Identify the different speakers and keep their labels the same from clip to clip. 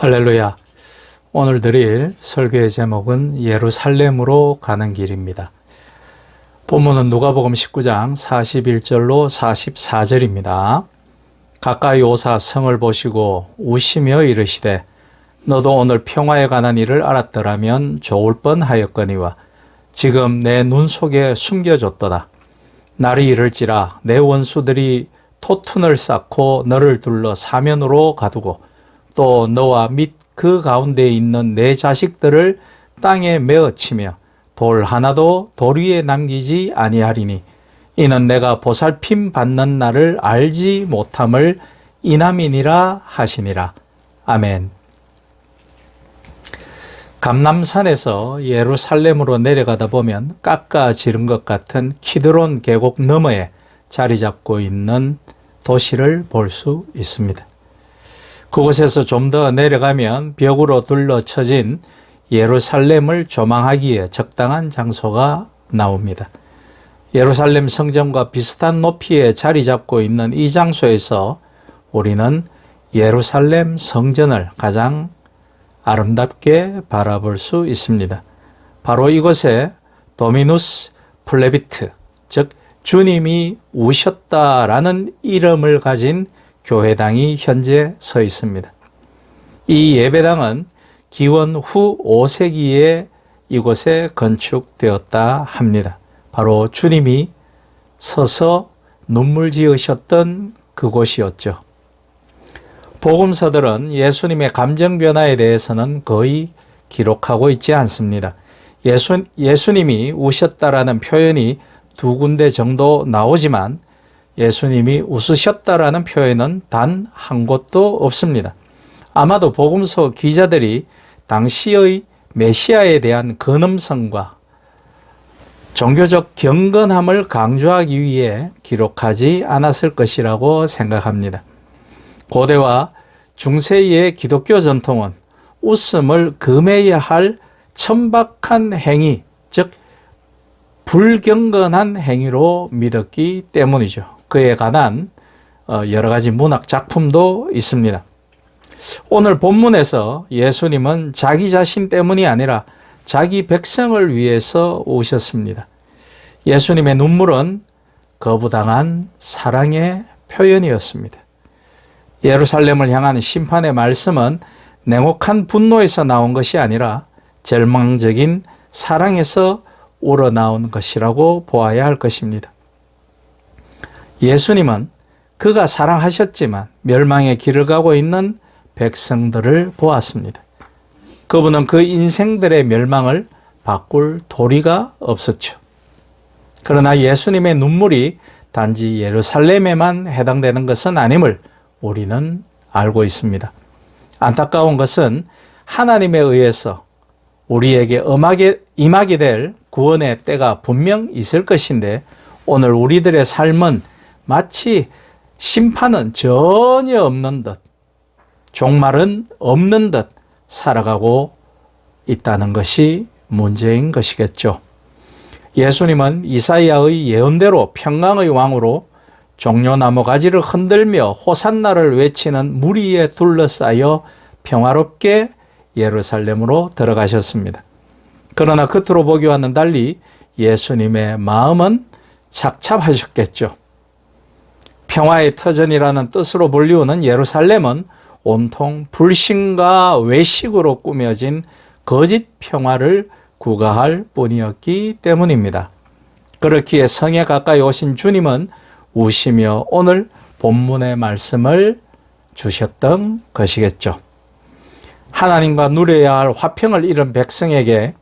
Speaker 1: 할렐루야. 오늘 드릴 설교의 제목은 예루살렘으로 가는 길입니다. 본문은 누가복음 19장 41절로 44절입니다. 가까이 오사 성을 보시고 우시며 이르시되 너도 오늘 평화에 관한 일을 알았더라면 좋을 뻔하였거니와 지금 내 눈 속에 숨겨졌도다. 날이 이를지라 내 원수들이 토툰을 쌓고 너를 둘러 사면으로 가두고 또 너와 및 그 가운데 있는 내 자식들을 땅에 메어치며 돌 하나도 돌 위에 남기지 아니하리니 이는 내가 보살핌 받는 날을 알지 못함을 인함이니라 하시니라. 아멘. 감람산에서 예루살렘으로 내려가다 보면 깎아지른 것 같은 키드론 계곡 너머에 자리 잡고 있는 도시를 볼 수 있습니다. 그곳에서 좀 더 내려가면 벽으로 둘러쳐진 예루살렘을 조망하기에 적당한 장소가 나옵니다. 예루살렘 성전과 비슷한 높이에 자리 잡고 있는 이 장소에서 우리는 예루살렘 성전을 가장 아름답게 바라볼 수 있습니다. 바로 이곳에 도미누스 플레비트, 즉 주님이 우셨다라는 이름을 가진 교회당이 현재 서 있습니다. 이 예배당은 기원 후 5세기에 이곳에 건축되었다 합니다. 바로 주님이 서서 눈물 지으셨던 그곳이었죠. 복음서들은 예수님의 감정 변화에 대해서는 거의 기록하고 있지 않습니다. 예수님이 우셨다라는 표현이 2군데 정도 나오지만 예수님이 웃으셨다라는 표현은 단 한 곳도 없습니다. 아마도 복음서 기자들이 당시의 메시아에 대한 근엄성과 종교적 경건함을 강조하기 위해 기록하지 않았을 것이라고 생각합니다. 고대와 중세의 기독교 전통은 웃음을 금해야 할 천박한 행위, 즉 불경건한 행위로 믿었기 때문이죠. 그에 관한 여러 가지 문학 작품도 있습니다. 오늘 본문에서 예수님은 자기 자신 때문이 아니라 자기 백성을 위해서 오셨습니다. 예수님의 눈물은 거부당한 사랑의 표현이었습니다. 예루살렘을 향한 심판의 말씀은 냉혹한 분노에서 나온 것이 아니라 절망적인 사랑에서 우러나온 것이라고 보아야 할 것입니다. 예수님은 그가 사랑하셨지만 멸망의 길을 가고 있는 백성들을 보았습니다. 그분은 그 인생들의 멸망을 바꿀 도리가 없었죠. 그러나 예수님의 눈물이 단지 예루살렘에만 해당되는 것은 아님을 우리는 알고 있습니다. 안타까운 것은 하나님에 의해서 우리에게 임하게 될 구원의 때가 분명 있을 것인데 오늘 우리들의 삶은 마치 심판은 전혀 없는 듯, 종말은 없는 듯 살아가고 있다는 것이 문제인 것이겠죠. 예수님은 이사야의 예언대로 평강의 왕으로 종려나무 가지를 흔들며 호산나를 외치는 무리에 둘러싸여 평화롭게 예루살렘으로 들어가셨습니다. 그러나 겉으로 보기와는 달리 예수님의 마음은 착잡하셨겠죠. 평화의 터전이라는 뜻으로 불리우는 예루살렘은 온통 불신과 외식으로 꾸며진 거짓 평화를 구가할 뿐이었기 때문입니다. 그렇기에 성에 가까이 오신 주님은 우시며 오늘 본문의 말씀을 주셨던 것이겠죠. 하나님과 누려야 할 화평을 잃은 백성에게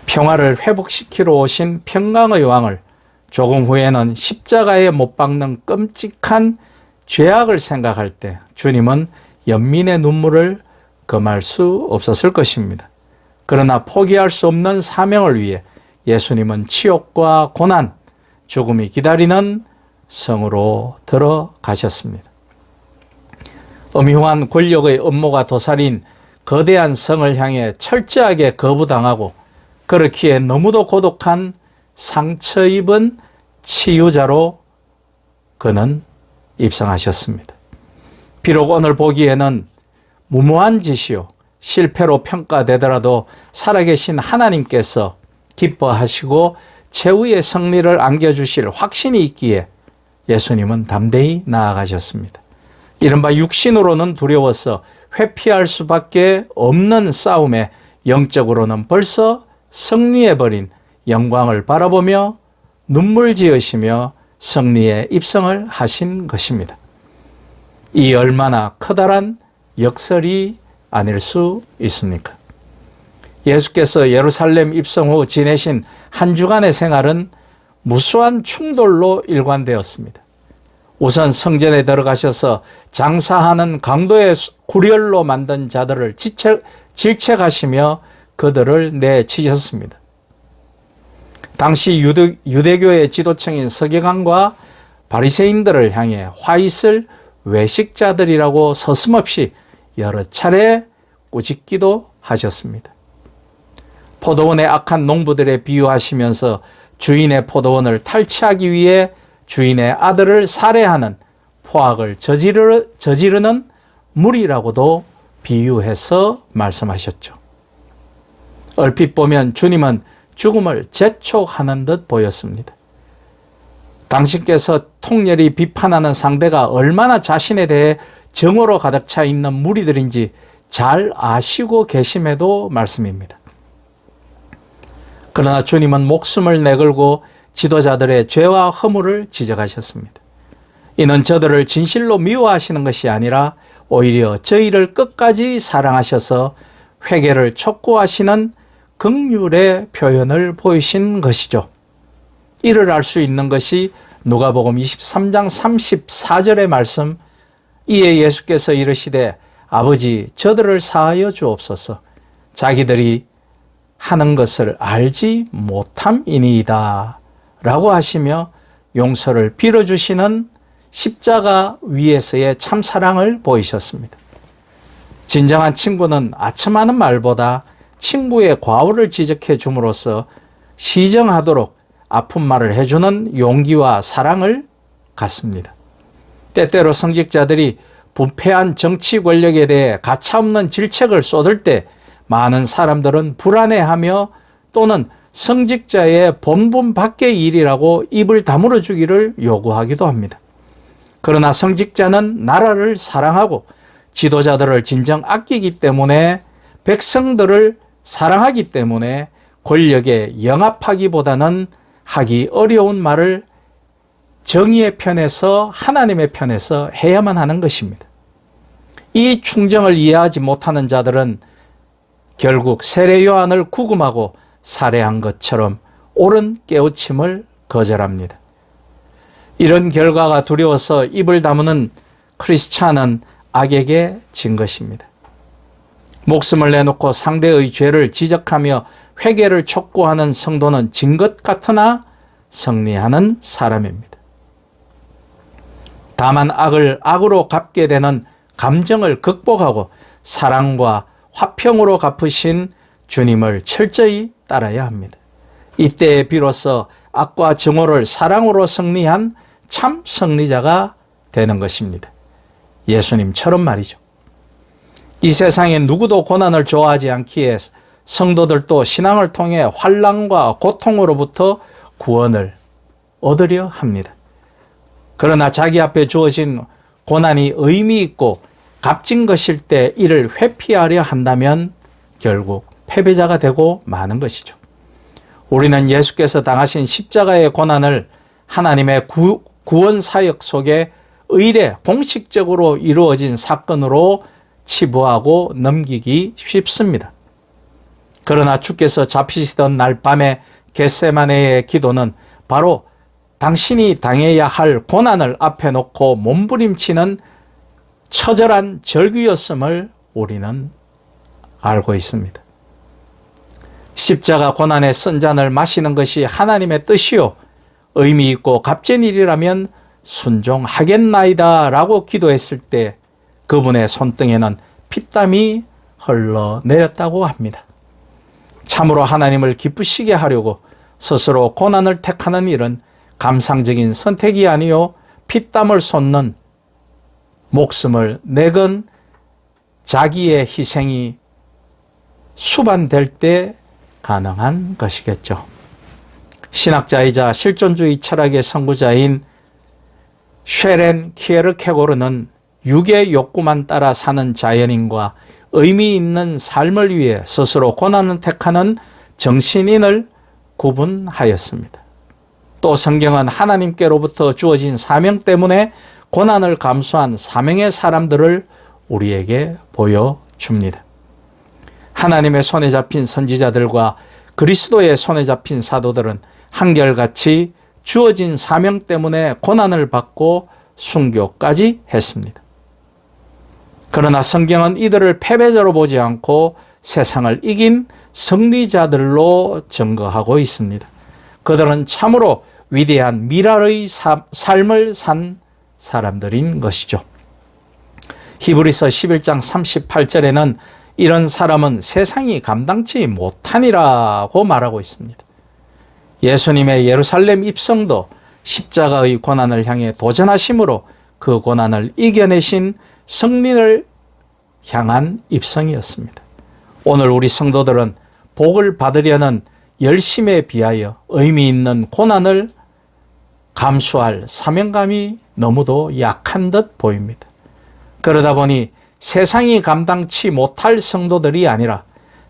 Speaker 1: 평화를 회복시키러 오신 평강의 왕을 조금 후에는 십자가에 못 박는 끔찍한 죄악을 생각할 때 주님은 연민의 눈물을 금할 수 없었을 것입니다. 그러나 포기할 수 없는 사명을 위해 예수님은 치욕과 고난, 죽음이 기다리는 성으로 들어가셨습니다. 엄흉한 권력의 음모가 도사린 거대한 성을 향해 철저하게 거부당하고 그렇기에 너무도 고독한 상처 입은 치유자로 그는 입성하셨습니다. 비록 오늘 보기에는 무모한 짓이요 실패로 평가되더라도 살아계신 하나님께서 기뻐하시고 최후의 승리를 안겨주실 확신이 있기에 예수님은 담대히 나아가셨습니다. 이른바 육신으로는 두려워서 회피할 수밖에 없는 싸움에 영적으로는 벌써 승리해버린 영광을 바라보며 눈물 지으시며 승리의 입성을 하신 것입니다. 이 얼마나 커다란 역설이 아닐 수 있습니까? 예수께서 예루살렘 입성 후 지내신 한 주간의 생활은 무수한 충돌로 일관되었습니다. 우선 성전에 들어가셔서 장사하는 강도의 구렬로 만든 자들을 질책하시며 그들을 내치셨습니다. 당시 유대교의 지도층인 서기관과 바리새인들을 향해 화 있을 외식자들이라고 서슴없이 여러 차례 꾸짖기도 하셨습니다. 포도원의 악한 농부들에 비유하시면서 주인의 포도원을 탈취하기 위해 주인의 아들을 살해하는 포악을 저지르는 무리라고도 비유해서 말씀하셨죠. 얼핏 보면 주님은 죽음을 재촉하는 듯 보였습니다. 당신께서 통렬히 비판하는 상대가 얼마나 자신에 대해 정오로 가득 차 있는 무리들인지 잘 아시고 계심에도 말씀입니다. 그러나 주님은 목숨을 내걸고 지도자들의 죄와 허물을 지적하셨습니다. 이는 저들을 진실로 미워하시는 것이 아니라 오히려 저희를 끝까지 사랑하셔서 회개를 촉구하시는 긍휼의 표현을 보이신 것이죠. 이를 알 수 있는 것이 누가복음 23장 34절의 말씀, 이에 예수께서 이르시되 아버지 저들을 사하여 주옵소서, 자기들이 하는 것을 알지 못함이니이다 라고 하시며 용서를 빌어주시는 십자가 위에서의 참사랑을 보이셨습니다. 진정한 친구는 아첨하는 말보다 친구의 과오를 지적해 줌으로써 시정하도록 아픈 말을 해주는 용기와 사랑을 갖습니다. 때때로 성직자들이 부패한 정치 권력에 대해 가차없는 질책을 쏟을 때 많은 사람들은 불안해하며 또는 성직자의 본분 밖의 일이라고 입을 다물어 주기를 요구하기도 합니다. 그러나 성직자는 나라를 사랑하고 지도자들을 진정 아끼기 때문에, 백성들을 사랑하기 때문에 권력에 영합하기보다는 하기 어려운 말을 정의의 편에서, 하나님의 편에서 해야만 하는 것입니다. 이 충정을 이해하지 못하는 자들은 결국 세례 요한을 구금하고 살해한 것처럼 옳은 깨우침을 거절합니다. 이런 결과가 두려워서 입을 다무는 크리스찬은 악에게 진 것입니다. 목숨을 내놓고 상대의 죄를 지적하며 회개를 촉구하는 성도는 진 것 같으나 승리하는 사람입니다. 다만 악을 악으로 갚게 되는 감정을 극복하고 사랑과 화평으로 갚으신 주님을 철저히 따라야 합니다. 이때에 비로소 악과 정오를 사랑으로 승리한 참 승리자가 되는 것입니다. 예수님처럼 말이죠. 이 세상에 누구도 고난을 좋아하지 않기에 성도들도 신앙을 통해 환난과 고통으로부터 구원을 얻으려 합니다. 그러나 자기 앞에 주어진 고난이 의미 있고 값진 것일 때 이를 회피하려 한다면 결국 패배자가 되고 마는 것이죠. 우리는 예수께서 당하신 십자가의 고난을 하나님의 구원 사역 속에 의례 공식적으로 이루어진 사건으로 치부하고 넘기기 쉽습니다. 그러나 주께서 잡히시던 날 밤에 겟세마네의 기도는 바로 당신이 당해야 할 고난을 앞에 놓고 몸부림치는 처절한 절규였음을 우리는 알고 있습니다. 십자가 고난의 쓴잔을 마시는 것이 하나님의 뜻이요 의미 있고 값진 일이라면 순종하겠나이다 라고 기도했을 때 그분의 손등에는 피땀이 흘러내렸다고 합니다. 참으로 하나님을 기쁘시게 하려고 스스로 고난을 택하는 일은 감상적인 선택이 아니요 피땀을 쏟는 목숨을 내건 자기의 희생이 수반될 때 가능한 것이겠죠. 신학자이자 실존주의 철학의 선구자인 쉐렌 키에르케고르는 육의 욕구만 따라 사는 자연인과 의미 있는 삶을 위해 스스로 고난을 택하는 정신인을 구분하였습니다. 또 성경은 하나님께로부터 주어진 사명 때문에 고난을 감수한 사명의 사람들을 우리에게 보여줍니다. 하나님의 손에 잡힌 선지자들과 그리스도의 손에 잡힌 사도들은 한결같이 주어진 사명 때문에 고난을 받고 순교까지 했습니다. 그러나 성경은 이들을 패배자로 보지 않고 세상을 이긴 승리자들로 증거하고 있습니다. 그들은 참으로 위대한 미랄의 삶을 산 사람들인 것이죠. 히브리서 11장 38절에는 이런 사람은 세상이 감당치 못하니라고 말하고 있습니다. 예수님의 예루살렘 입성도 십자가의 고난을 향해 도전하심으로 그 고난을 이겨내신 승리를 향한 입성이었습니다. 오늘 우리 성도들은 복을 받으려는 열심에 비하여 의미 있는 고난을 감수할 사명감이 너무도 약한 듯 보입니다. 그러다 보니 세상이 감당치 못할 성도들이 아니라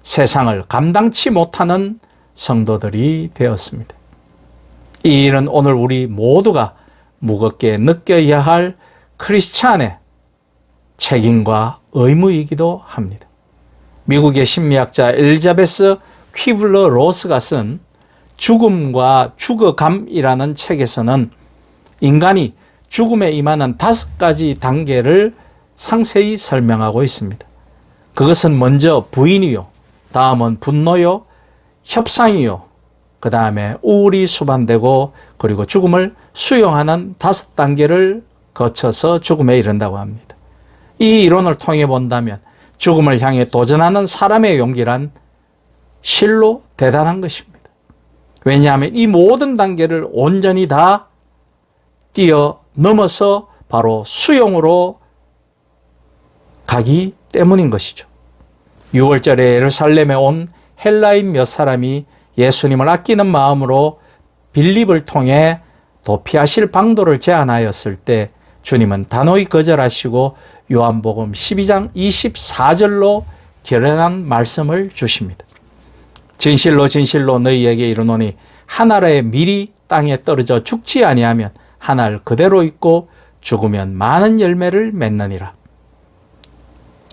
Speaker 1: 세상을 감당치 못하는 성도들이 되었습니다. 이 일은 오늘 우리 모두가 무겁게 느껴야 할 크리스찬의 책임과 의무이기도 합니다. 미국의 심리학자 엘리자베스 퀴블러 로스가 쓴 죽음과 죽어감이라는 책에서는 인간이 죽음에 임하는 5가지 단계를 상세히 설명하고 있습니다. 그것은 먼저 부인이요, 다음은 분노요, 협상이요, 그 다음에 우울이 수반되고 그리고 죽음을 수용하는 5단계를 거쳐서 죽음에 이른다고 합니다. 이 이론을 통해 본다면 죽음을 향해 도전하는 사람의 용기란 실로 대단한 것입니다. 왜냐하면 이 모든 단계를 온전히 다 뛰어넘어서 바로 수용으로 가기 때문인 것이죠. 6월절에 예루살렘에 온 헬라인 몇 사람이 예수님을 아끼는 마음으로 빌립을 통해 도피하실 방도를 제안하였을 때 주님은 단호히 거절하시고 요한복음 12장 24절로 결연한 말씀을 주십니다. 진실로 진실로 너희에게 이르노니 한 알의 밀이 땅에 떨어져 죽지 아니하면 한 알 그대로 있고 죽으면 많은 열매를 맺느니라.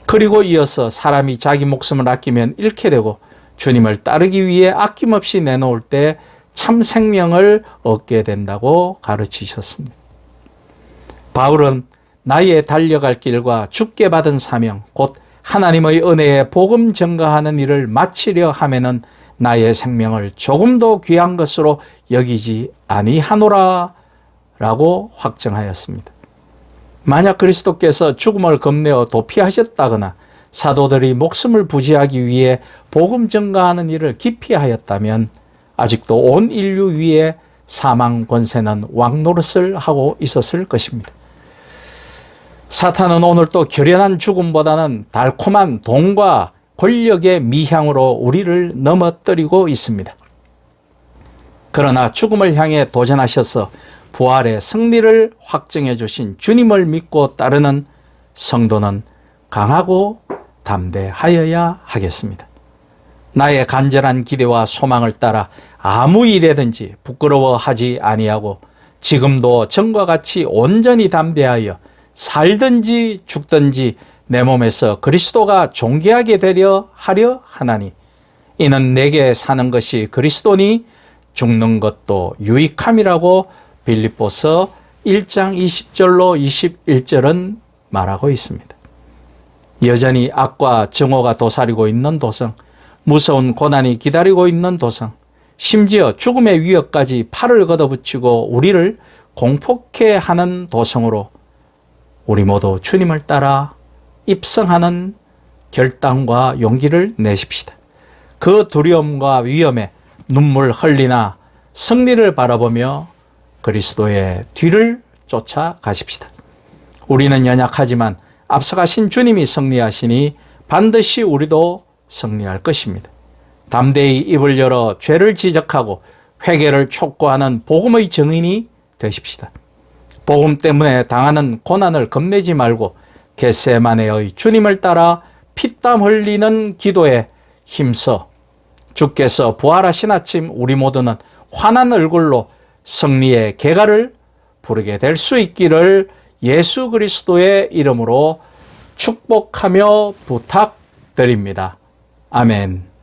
Speaker 1: 그리고 이어서 사람이 자기 목숨을 아끼면 잃게 되고 주님을 따르기 위해 아낌없이 내놓을 때 참 생명을 얻게 된다고 가르치셨습니다. 바울은 나의 달려갈 길과 주께 받은 사명 곧 하나님의 은혜에 복음 전가하는 일을 마치려 하면은 나의 생명을 조금도 귀한 것으로 여기지 아니하노라 라고 확정하였습니다. 만약 그리스도께서 죽음을 겁내어 도피하셨다거나 사도들이 목숨을 부지하기 위해 복음 전가하는 일을 기피하였다면 아직도 온 인류 위에 사망 권세는 왕노릇을 하고 있었을 것입니다. 사탄은 오늘 또 결연한 죽음보다는 달콤한 돈과 권력의 미향으로 우리를 넘어뜨리고 있습니다. 그러나 죽음을 향해 도전하셔서 부활의 승리를 확정해 주신 주님을 믿고 따르는 성도는 강하고 담대하여야 하겠습니다. 나의 간절한 기대와 소망을 따라 아무 일에든지 부끄러워하지 아니하고 지금도 전과 같이 온전히 담대하여 살든지 죽든지 내 몸에서 그리스도가 존귀하게 되려 하려 하나니 이는 내게 사는 것이 그리스도니 죽는 것도 유익함이라고 빌립보서 1장 20절로 21절은 말하고 있습니다. 여전히 악과 증오가 도사리고 있는 도성, 무서운 고난이 기다리고 있는 도성, 심지어 죽음의 위협까지 팔을 걷어붙이고 우리를 공포케 하는 도성으로 우리 모두 주님을 따라 입성하는 결단과 용기를 내십시다. 그 두려움과 위험에 눈물 흘리나 승리를 바라보며 그리스도의 뒤를 쫓아가십시다. 우리는 연약하지만 앞서가신 주님이 승리하시니 반드시 우리도 승리할 것입니다. 담대히 입을 열어 죄를 지적하고 회개를 촉구하는 복음의 증인이 되십시다. 복음 때문에 당하는 고난을 겁내지 말고 겟세마네의 주님을 따라 피땀 흘리는 기도에 힘써 주께서 부활하신 아침 우리 모두는 환한 얼굴로 승리의 개가를 부르게 될 수 있기를 예수 그리스도의 이름으로 축복하며 부탁드립니다. 아멘.